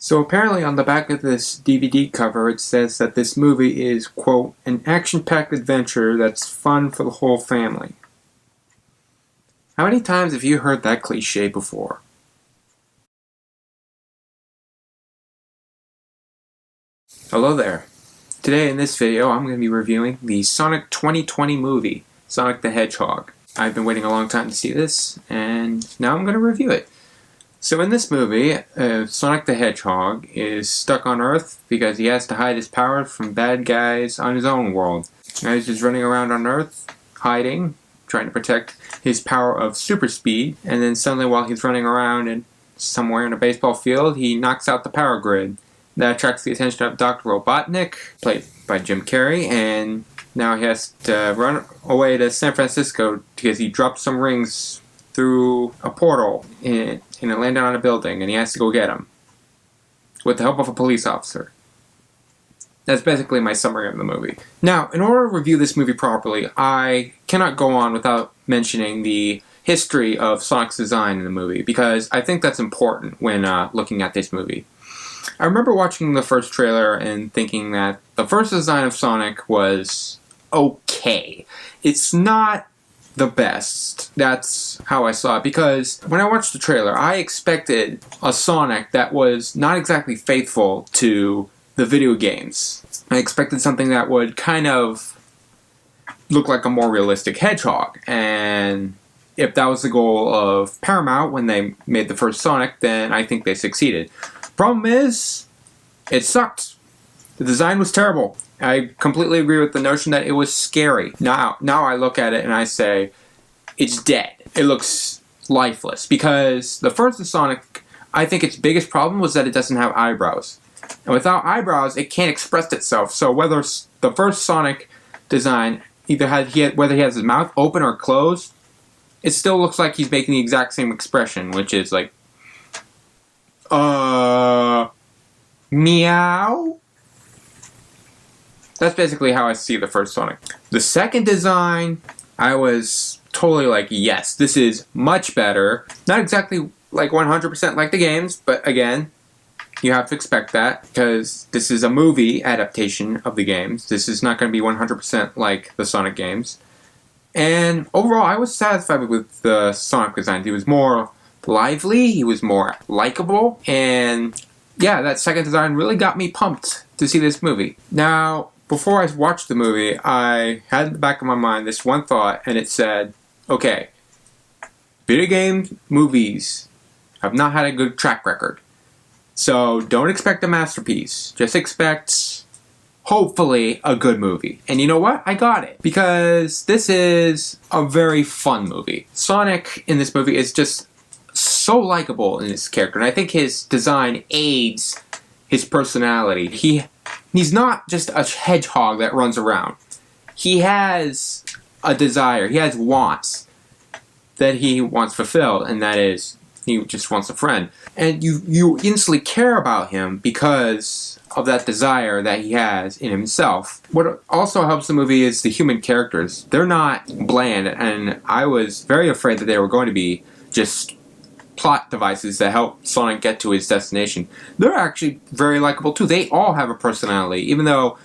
So apparently on the back of this DVD cover it says that this movie is, quote, an action-packed adventure that's fun for the whole family. How many times have you heard that cliche before? Hello there. Today in this video I'm going to be reviewing the Sonic 2020 movie, Sonic the Hedgehog. I've been waiting a long time to see this, and now I'm going to review it. So in this movie, Sonic the Hedgehog is stuck on Earth because he has to hide his powers from bad guys on his own world. Now he's just running around on Earth, hiding, trying to protect his power of super speed, and then suddenly while he's running around and somewhere in a baseball field, he knocks out the power grid. That attracts the attention of Dr. Robotnik, played by Jim Carrey, and now he has to run away to San Francisco because he dropped some rings through a portal and it landed on a building, and he has to go get them with the help of a police officer. That's basically my summary of the movie. Now, in order to review this movie properly, I cannot go on without mentioning the history of Sonic's design in the movie, because I think that's important when looking at this movie. I remember watching the first trailer and thinking that the first design of Sonic was okay. It's not the best. That's how I saw it, because when I watched the trailer, I expected a Sonic that was not exactly faithful to the video games. I expected something that would kind of look like a more realistic hedgehog, and if that was the goal of Paramount when they made the first Sonic, then I think they succeeded. Problem is, it sucked. The design was terrible. I completely agree with the notion that it was scary. Now I look at it and I say, it's dead. It looks lifeless. Because the first Sonic, I think its biggest problem was that it doesn't have eyebrows. And without eyebrows, it can't express itself. So whether the first Sonic design, whether he has his mouth open or closed, it still looks like he's making the exact same expression, which is like, meow? That's basically how I see the first Sonic. The second design, I was totally like, yes, this is much better. Not exactly like 100% like the games, but again, you have to expect that because this is a movie adaptation of the games. This is not going to be 100% like the Sonic games. And overall, I was satisfied with the Sonic design. He was more lively, he was more likable, and yeah, that second design really got me pumped to see this movie. Now, before I watched the movie, I had in the back of my mind this one thought, and it said, okay, video game movies have not had a good track record. So don't expect a masterpiece. Just expect, hopefully, a good movie. And you know what? I got it. Because this is a very fun movie. Sonic in this movie is just so likable in his character. And I think his design aids his personality. He's not just a hedgehog that runs around. He has a desire. He has wants that he wants fulfilled, and that is, he just wants a friend. And you instantly care about him because of that desire that he has in himself. What also helps the movie is the human characters. They're not bland, and I was very afraid that they were going to be just plot devices that help Sonic get to his destination. They're actually very likable too. They all have a personality, even though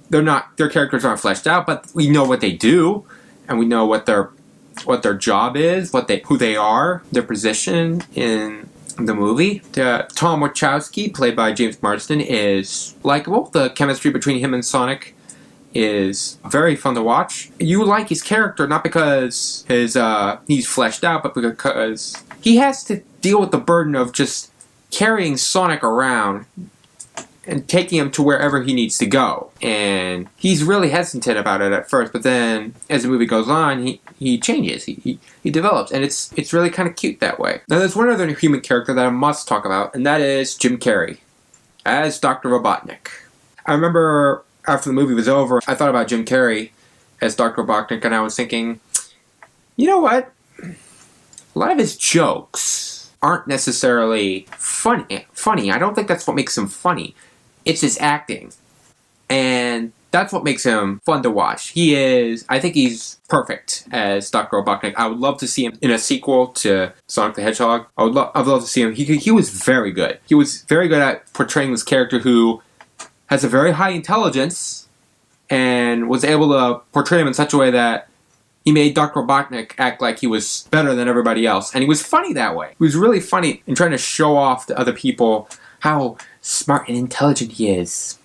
their characters aren't fleshed out, but we know what they do, and we know what their job is, who they are, their position in the movie. Tom Wachowski, played by James Marsden, is likable. The chemistry between him and Sonic is very fun to watch. You like his character not because he's fleshed out, but because he has to deal with the burden of just carrying Sonic around and taking him to wherever he needs to go. And he's really hesitant about it at first, but then as the movie goes on, he changes. He develops, and it's really kind of cute that way. Now there's one other human character that I must talk about, and that is Jim Carrey as Dr. Robotnik. I remember after the movie was over, I thought about Jim Carrey as Dr. Robotnik, and I was thinking, you know what? A lot of his jokes aren't necessarily funny. I don't think that's what makes him funny. It's his acting. And That's what makes him fun to watch. I think he's perfect as Dr. Robotnik. I would love to see him in a sequel to Sonic the Hedgehog. I'd love to see him. He was very good. He was very good at portraying this character who has a very high intelligence and was able to portray him in such a way that he made Dr. Robotnik act like he was better than everybody else. And he was funny that way. He was really funny in trying to show off to other people how smart and intelligent he is.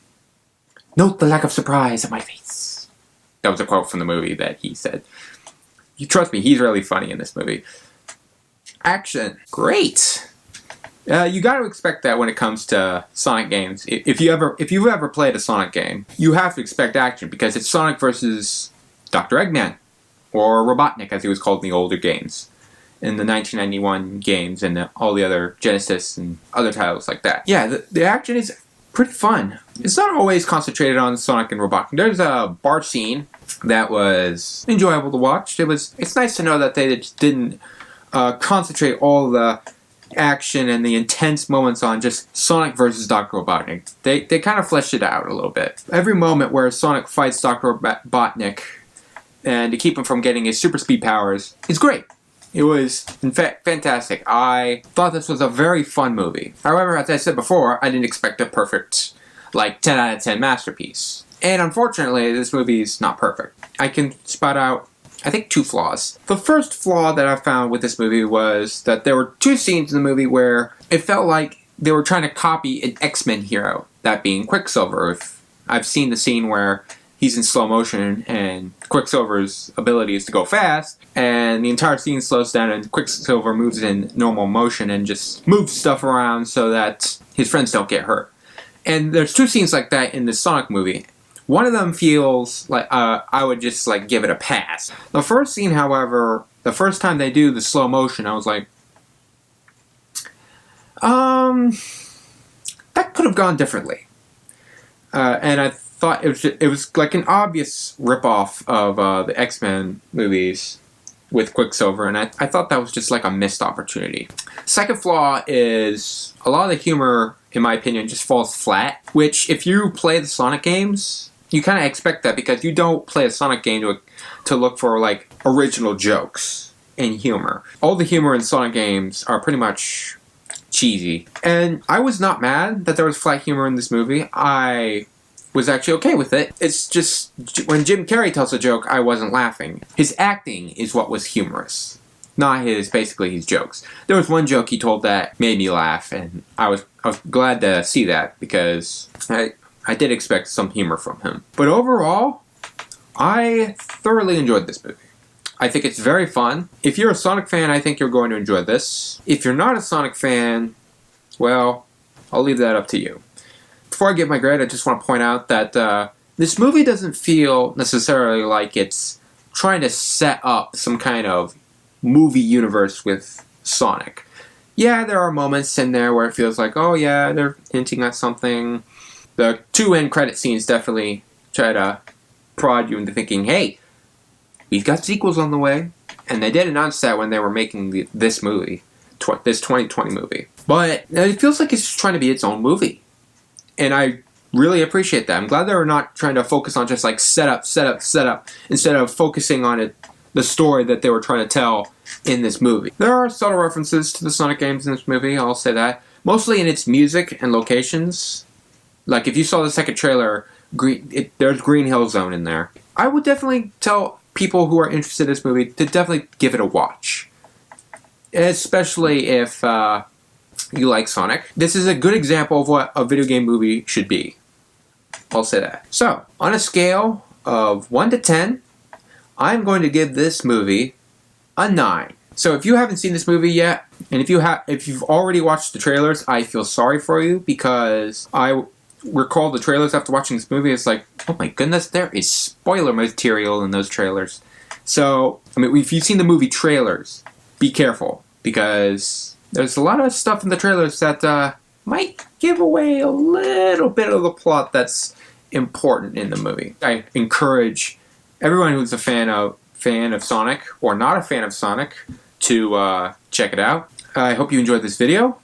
Note the lack of surprise on my face. That was a quote from the movie that he said. You trust me, he's really funny in this movie. Action. Great. You got to expect that when it comes to Sonic games. If you've ever played a Sonic game, you have to expect action because it's Sonic versus Dr. Eggman, or Robotnik as he was called in the older games, in the 1991 games and all the other Genesis and other titles like that. Yeah, the action is pretty fun. It's not always concentrated on Sonic and Robotnik. There's a bar scene that was enjoyable to watch. It's nice to know that they didn't concentrate all the action and the intense moments on just Sonic versus Dr. Robotnik. They kind of fleshed it out a little bit. Every moment where Sonic fights Dr. Robotnik and to keep him from getting his super speed powers is great. It was, in fact, fantastic. I thought this was a very fun movie. However, as I said before, I didn't expect a perfect, 10 out of 10 masterpiece. And unfortunately, this movie is not perfect. I can spot out, I think, 2 flaws. The first flaw that I found with this movie was that there were 2 scenes in the movie where it felt like they were trying to copy an X-Men hero, that being Quicksilver. I've seen the scene where he's in slow motion and Quicksilver's ability is to go fast, and the entire scene slows down and Quicksilver moves in normal motion and just moves stuff around so that his friends don't get hurt. And there's 2 scenes like that in the Sonic movie. One of them feels like I would just give it a pass. The first scene, however, the first time they do the slow motion, I was like, that could have gone differently. And I thought it was like an obvious ripoff of the X-Men movies with Quicksilver, and I thought that was just like a missed opportunity. Second flaw is a lot of the humor, in my opinion, just falls flat, which if you play the Sonic games, you kind of expect that because you don't play a Sonic game to look for original jokes and humor. All the humor in Sonic games are pretty much cheesy. And I was not mad that there was flat humor in this movie. I was actually okay with it. It's just, when Jim Carrey tells a joke, I wasn't laughing. His acting is what was humorous, not basically his jokes. There was one joke he told that made me laugh, and I was glad to see that because I did expect some humor from him. But overall, I thoroughly enjoyed this movie. I think it's very fun. If you're a Sonic fan, I think you're going to enjoy this. If you're not a Sonic fan, well, I'll leave that up to you. Before I give my grade, I just want to point out that this movie doesn't feel necessarily like it's trying to set up some kind of movie universe with Sonic. Yeah, there are moments in there where it feels like, oh yeah, they're hinting at something. The 2 end credit scenes definitely try to prod you into thinking, hey, we've got sequels on the way. And they did announce that when they were making this movie, this 2020 movie. But it feels like it's just trying to be its own movie. And I really appreciate that. I'm glad they were not trying to focus on just set up, instead of focusing on the story that they were trying to tell in this movie. There are subtle references to the Sonic games in this movie, I'll say that. Mostly in its music and locations. Like, if you saw the second trailer, there's Green Hill Zone in there. I would definitely tell people who are interested in this movie to definitely give it a watch. Especially if you like Sonic. This is a good example of what a video game movie should be. I'll say that. So, on a scale of 1 to 10, I'm going to give this movie a 9. So if you haven't seen this movie yet, and if you've already watched the trailers, I feel sorry for you because I recall the trailers after watching this movie. It's like, oh my goodness, there is spoiler material in those trailers. So, if you've seen the movie trailers, be careful because there's a lot of stuff in the trailers that might give away a little bit of the plot that's important in the movie. I encourage everyone who's a fan of Sonic or not a fan of Sonic to check it out. I hope you enjoyed this video.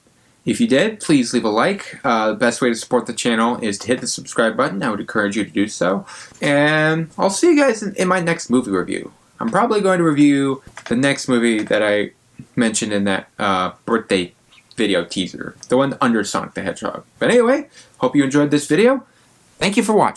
If you did, please leave a like. The best way to support the channel is to hit the subscribe button. I would encourage you to do so. And I'll see you guys in my next movie review. I'm probably going to review the next movie that I mentioned in that birthday video teaser. The one under Sonic the Hedgehog. But anyway, hope you enjoyed this video. Thank you for watching.